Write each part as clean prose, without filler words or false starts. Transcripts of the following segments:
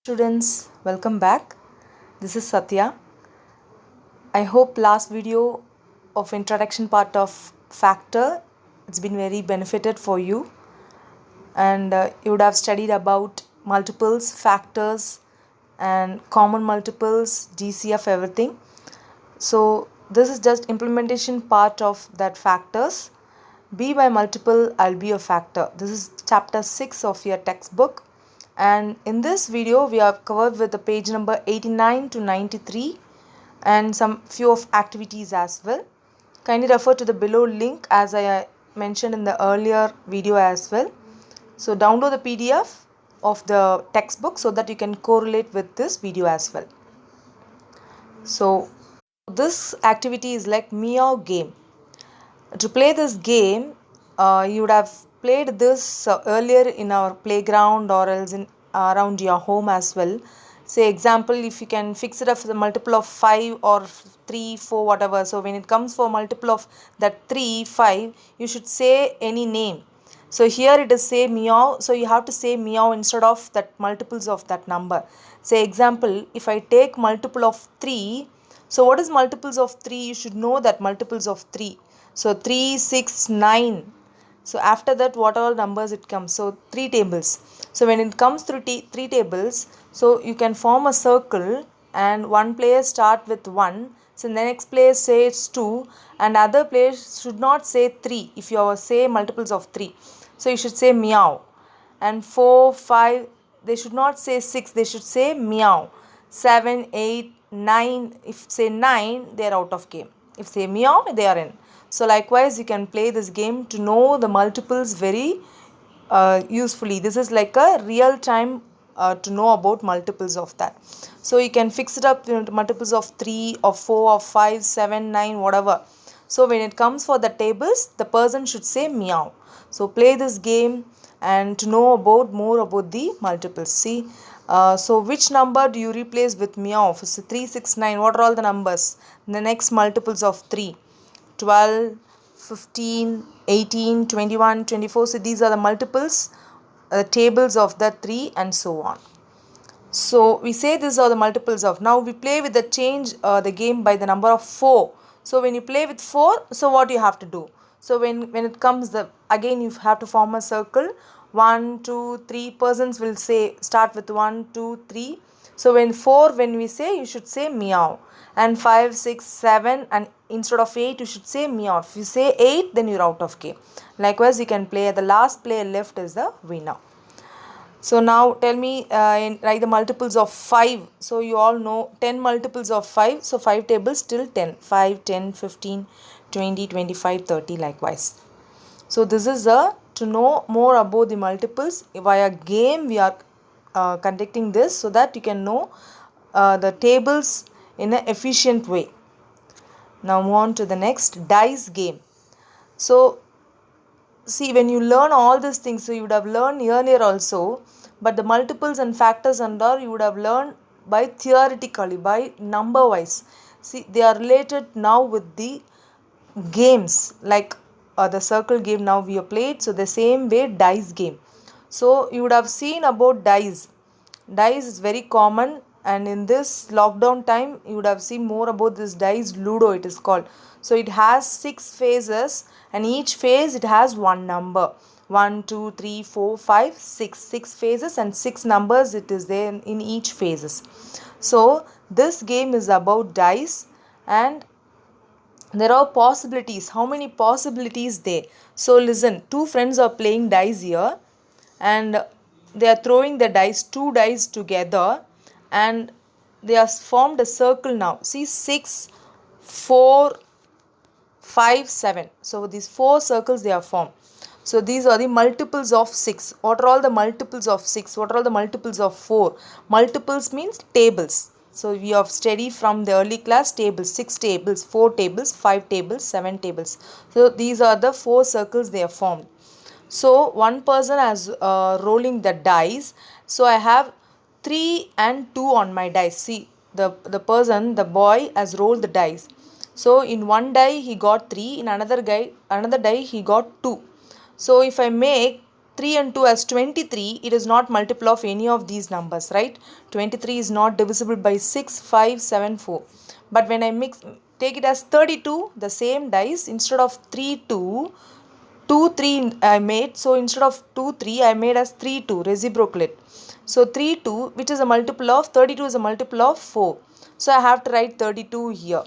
Students, welcome back. This is Satya. I hope last video of introduction part of factor it's been very benefited for you, and you would have studied about multiples, factors, and common multiples, GCF, everything. So this is just implementation part of that factors. B by multiple, I'll be a factor. This is chapter 6 of your textbook, and in this video we have covered with the page number 89 to 93 and some few of activities as well. Kindly refer to the below link as I mentioned in the earlier video as well. So download the PDF of the textbook so that you can correlate with this video as well. So this activity is like Meow game. To play this game, you would have played this earlier in our playground or else in around your home as well. Say example, if you can fix it up for the multiple of 5 or 3, 4, whatever. So when it comes for multiple of that 3, 5, you should say any name. So here it is say meow. So you have to say meow instead of that multiples of that number. Say example, if I take multiple of 3, so what is multiples of 3? You should know that multiples of 3. So 3, 6, 9. So after that what all numbers it comes? So 3 tables. So when it comes through 3 tables, so you can form a circle and one player start with 1. So the next player says 2 and other players should not say 3 if you say multiples of 3. So you should say meow. And 4, 5, they should not say 6, they should say meow. 7, 8, 9, if say 9, they are out of game. If say meow, they are in. So likewise, you can play this game to know the multiples very usefully. This is like a real time to know about multiples of that. So you can fix it up with multiples of 3 or 4 or 5, 7, 9, whatever. So when it comes for the tables, the person should say meow. So play this game and to know about more about the multiples. See, so which number do you replace with meow? So 3, 6, 9, what are all the numbers? The next multiples of 3. 12, 15, 18, 21, 24. So these are the multiples, tables of the 3 and so on. So we say these are the multiples of. Now we play with the change the game by the number of 4. So when you play with 4, so what you have to do? So when it comes the again you have to form a circle. 1, 2, 3 persons will say start with 1, 2, 3. So when we say you should say meow. And 5, 6, 7 and instead of 8 you should say meow. If you say 8 then you're out of game. Likewise you can play the last player left is the winner. So now tell me write the multiples of 5. So you all know 10 multiples of 5. So 5 tables till 10. 5, 10, 15, 20, 25, 30 likewise. So this is to know more about the multiples via game we are conducting this so that you can know the tables in an efficient way. Now move on to the next dice game. So see, when you learn all these things, so you would have learned earlier also, but the multiples and factors and all you would have learned by theoretically, by number wise. See, they are related now with the games like the circle game now we have played. So the same way dice game. So you would have seen about dice. Dice is very common, and in this lockdown time you would have seen more about this dice. Ludo it is called. So it has 6 phases and each phase it has one number. 1, 2, 3, 4, 5, 6. 6 phases and 6 numbers it is there in each phases. So this game is about dice and there are possibilities. How many possibilities there? So listen, two friends are playing dice here and they are throwing the dice, 2 dice together, and they have formed a circle now. See, 6, 4, 5, 7. So these 4 circles they have formed. So these are the multiples of 6. What are all the multiples of 6? What are all the multiples of 4? Multiples means tables. So we have studied from the early class tables, 6 tables, 4 tables, 5 tables, 7 tables. So these are the 4 circles they have formed. So one person has rolling the dice. So I have 3 and 2 on my dice. See, the person, the boy has rolled the dice. So in one die he got 3, in another die he got 2. So if I make 3 and 2 as 23, it is not multiple of any of these numbers, right? 23 is not divisible by 6, 5, 7, 4. But when I take it as 32, the same dice, instead of 3, 2, 2, 3 I made. So instead of 2, 3, I made as 3, 2, reciprocate. So 3, 2, which is a multiple of 32 is a multiple of 4. So I have to write 32 here.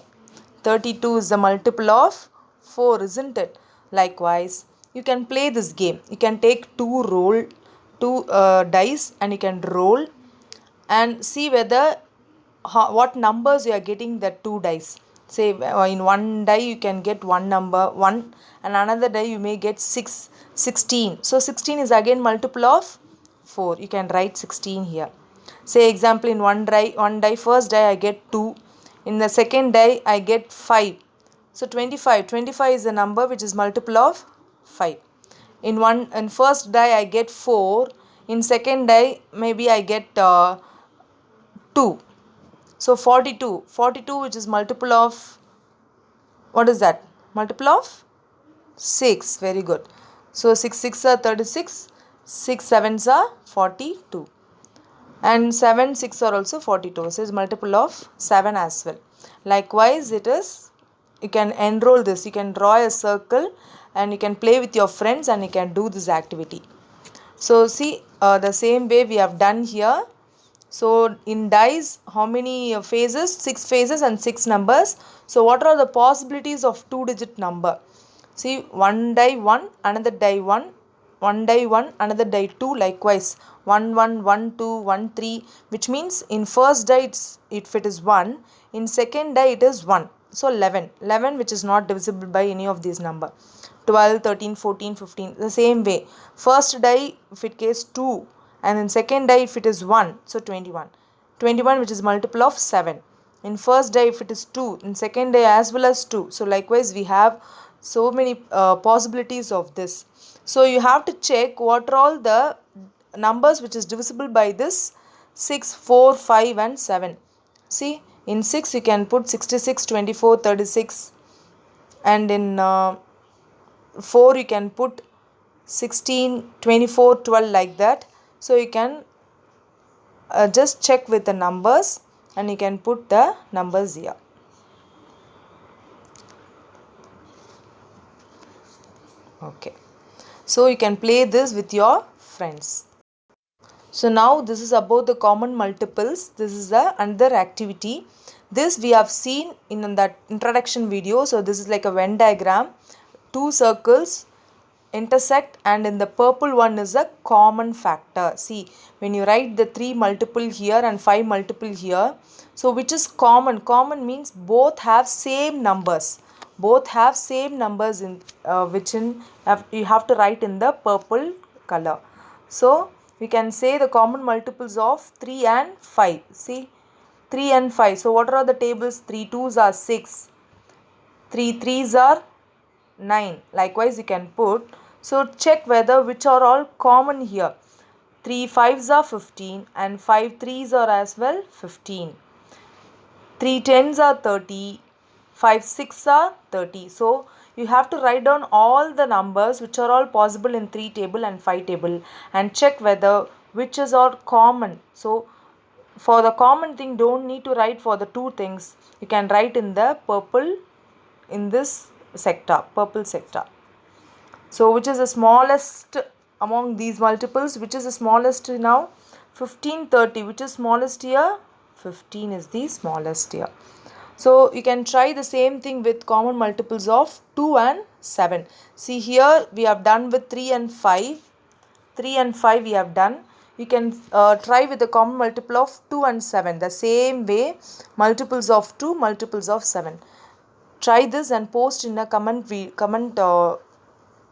32 is a multiple of 4, isn't it? Likewise, you can play this game. You can take two dice and you can roll and see whether what numbers you are getting the two dice. Say in one die you can get one number 1 and another die you may get 16. So 16 is again multiple of 4. You can write 16 here. Say example, in one die first die I get 2. In the second die I get 5. So 25 is a number which is multiple of 5. In first die I get 4. In second die maybe I get 2. So 42 which is multiple of, what is that? Multiple of 6. Very good. So 6 6 are 36, 6 7s are 42. And 7 6 are also 42. So it's multiple of 7 as well. Likewise, it is, you can enroll this. You can draw a circle and you can play with your friends and you can do this activity. So see, the same way we have done here. So in dice, how many phases? 6 phases and 6 numbers. So what are the possibilities of 2-digit number? See, one die 1, another die 1, one die 1, another die 2. Likewise, 1 1 1 2 1 3, which means in first die if it is 1, in second die it is 1. So 11 which is not divisible by any of these number. 12 13 14 15, the same way. First die if it case 2 and in second die if it is 1, so 21 which is multiple of 7. In first die if it is 2, in second die as well as 2. So likewise we have so many possibilities of this. So you have to check what are all the numbers which is divisible by this 6, 4, 5 and 7. See, in 6 you can put 66, 24, 36, and in 4 you can put 16, 24, 12 like that. So you can just check with the numbers and you can put the numbers here. Okay. So you can play this with your friends. So now this is about the common multiples. This is another activity. This we have seen in that introduction video. So this is like a Venn diagram. Two circles intersect and in the purple one is a common factor. See, when you write the 3 multiple here and 5 multiple here, so which is common? Common means both have same numbers. Both have same numbers in you have to write in the purple color. So we can say the common multiples of 3 and 5. See, 3 and 5. So what are the tables? 3 2s are 6. 3 3s are 9. Likewise you can put. So check whether which are all common here. 3 5s are 15 and 5 3s are as well 15. 3 10s are 30. 5 6 are 30. So you have to write down all the numbers which are all possible in 3 table and 5 table and check whether which is all common. So for the common thing, don't need to write for the two things. You can write in the purple, in this sector, purple sector. So which is the smallest among these multiples? Which is the smallest now? 15 30. Which is smallest here? 15 is the smallest here. So you can try the same thing with common multiples of 2 and 7. See, here we have done with 3 and 5. 3 and 5 we have done. You can try with the common multiple of 2 and 7. The same way, multiples of 2, multiples of 7. Try this and post in a comment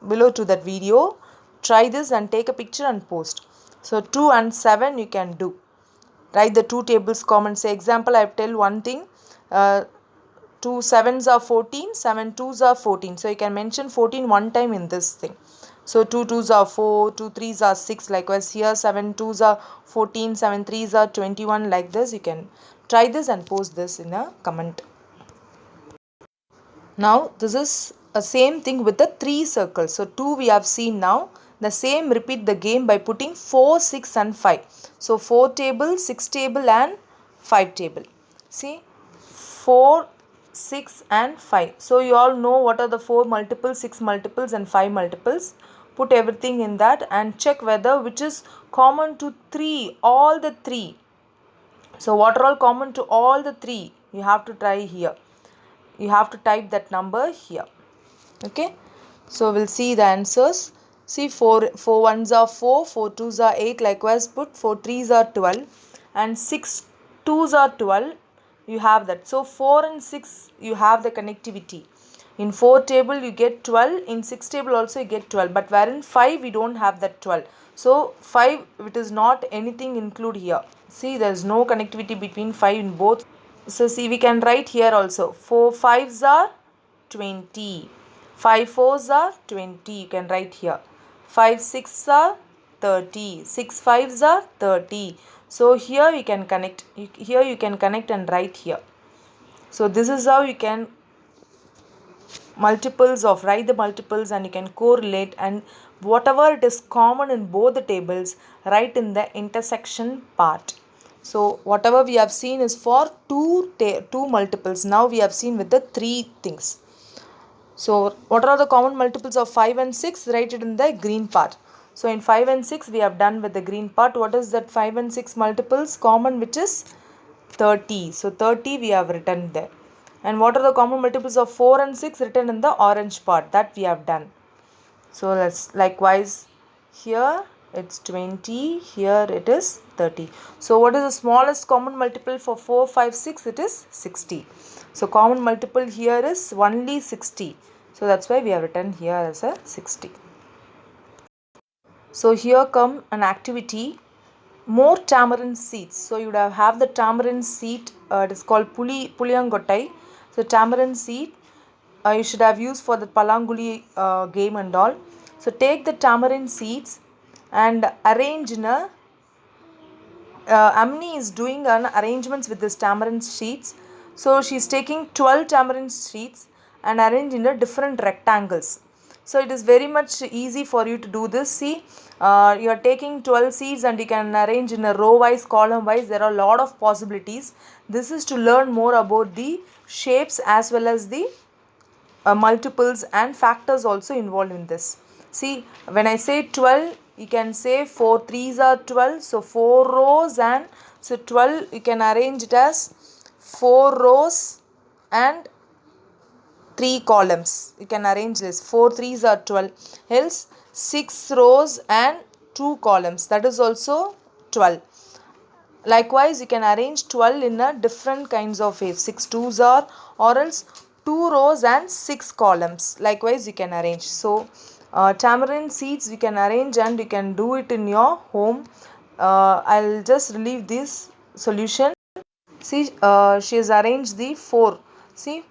below to that video. Try this and take a picture and post. So 2 and 7 you can do. Write the two tables common. Say example, I tell one thing. 2 7s are 14, 7 2s are 14. So you can mention 14 one time in this thing. So 2 2s are 4, 2 3s are 6. Likewise here 7 2s are 14, 7 3s are 21. Like this you can try this and post this in a comment. Now this is a same thing with the 3 circles. So 2 we have seen now. The same repeat the game by putting 4, 6 and 5. So 4 table, 6 table and 5 table. See, 4, 6 and 5. So you all know what are the 4 multiples, 6 multiples and 5 multiples. Put everything in that and check whether which is common to 3, all the 3. So what are all common to all the 3? You have to try here. You have to type that number here. Okay. So we'll see the answers. See, 4 ones are 4, 4 twos are 8. Likewise put 4 threes are 12 and 6 twos are 12. You have that. So 4 and 6 you have the connectivity. In 4 table you get 12. In 6 table also you get 12. But wherein 5 we don't have that 12. So 5 it is not anything include here. See, there is no connectivity between 5 in both. So see, we can write here also 4 5s are 20. 5 4s are 20. You can write here. 5 6s are 30. 6 5s are 30. So here we can connect. Here you can connect and write here. So this is how you can write the multiples and you can correlate, and whatever it is common in both the tables, write in the intersection part. So whatever we have seen is for two multiples. Now we have seen with the 3 things. So what are the common multiples of 5 and 6? Write it in the green part. So in 5 and 6 we have done with the green part. What is that 5 and 6 multiples common, which is 30. So 30 we have written there. And what are the common multiples of 4 and 6? Written in the orange part. That we have done. So let's likewise here it's 20, here it is 30. So what is the smallest common multiple for 4, 5, 6? It is 60. So common multiple here is only 60. So that's why we have written here as a 60. So here come an activity, more tamarind seeds. So you would have the tamarind seed, it is called puliyangottai. So tamarind seed you should have used for the palanguli game and all. So take the tamarind seeds and arrange in a Amni is doing an arrangements with this tamarind sheets. So she is taking 12 tamarind sheets and arrange in a different rectangles. So it is very much easy for you to do this. See, you are taking 12 seeds and you can arrange in a row wise, column wise. There are a lot of possibilities. This is to learn more about the shapes as well as the multiples and factors also involved in this. See, when I say 12, you can say 4 threes are 12. So 4 rows, and so 12 you can arrange it as 4 rows and 3 columns. You can arrange this. 4 threes are 12. Else 6 rows and 2 columns. That is also 12. Likewise, you can arrange 12 in a different kinds of ways. 6 twos are, or else 2 rows and 6 columns. Likewise, you can arrange. So, tamarind seeds you can arrange and you can do it in your home. I'll just relieve this solution. See, she has arranged the 4. See,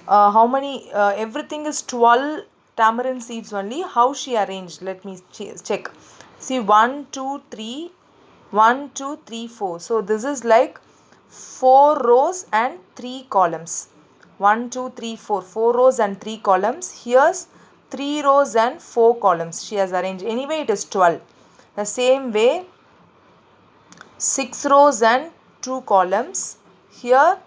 how many, everything is 12 tamarind seeds only. How she arranged? Let me check. See, 1, 2, 3. 1, 2, 3, 4. So this is like 4 rows and 3 columns. 1, 2, 3, 4. 4 rows and 3 columns. Here's 3 rows and 4 columns. She has arranged. Anyway, it is 12. The same way, 6 rows and 2 columns. Here,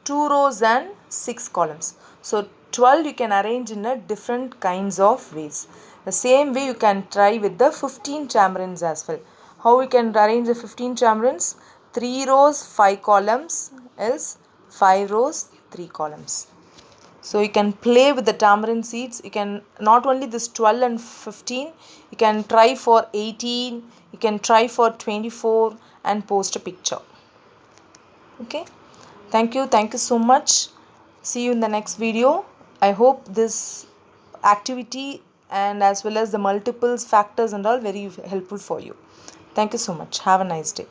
2 rows and 6 columns. So 12 you can arrange in a different kinds of ways. The same way you can try with the 15 tamarinds as well. How we can arrange the 15 tamarinds? 3 rows, 5 columns, else 5 rows, 3 columns. So you can play with the tamarind seeds. You can not only this 12 and 15, you can try for 18, you can try for 24 and post a picture. Okay. Thank you so much. See you in the next video. I hope this activity and as well as the multiples, factors and all very helpful for you. Thank you so much. Have a nice day.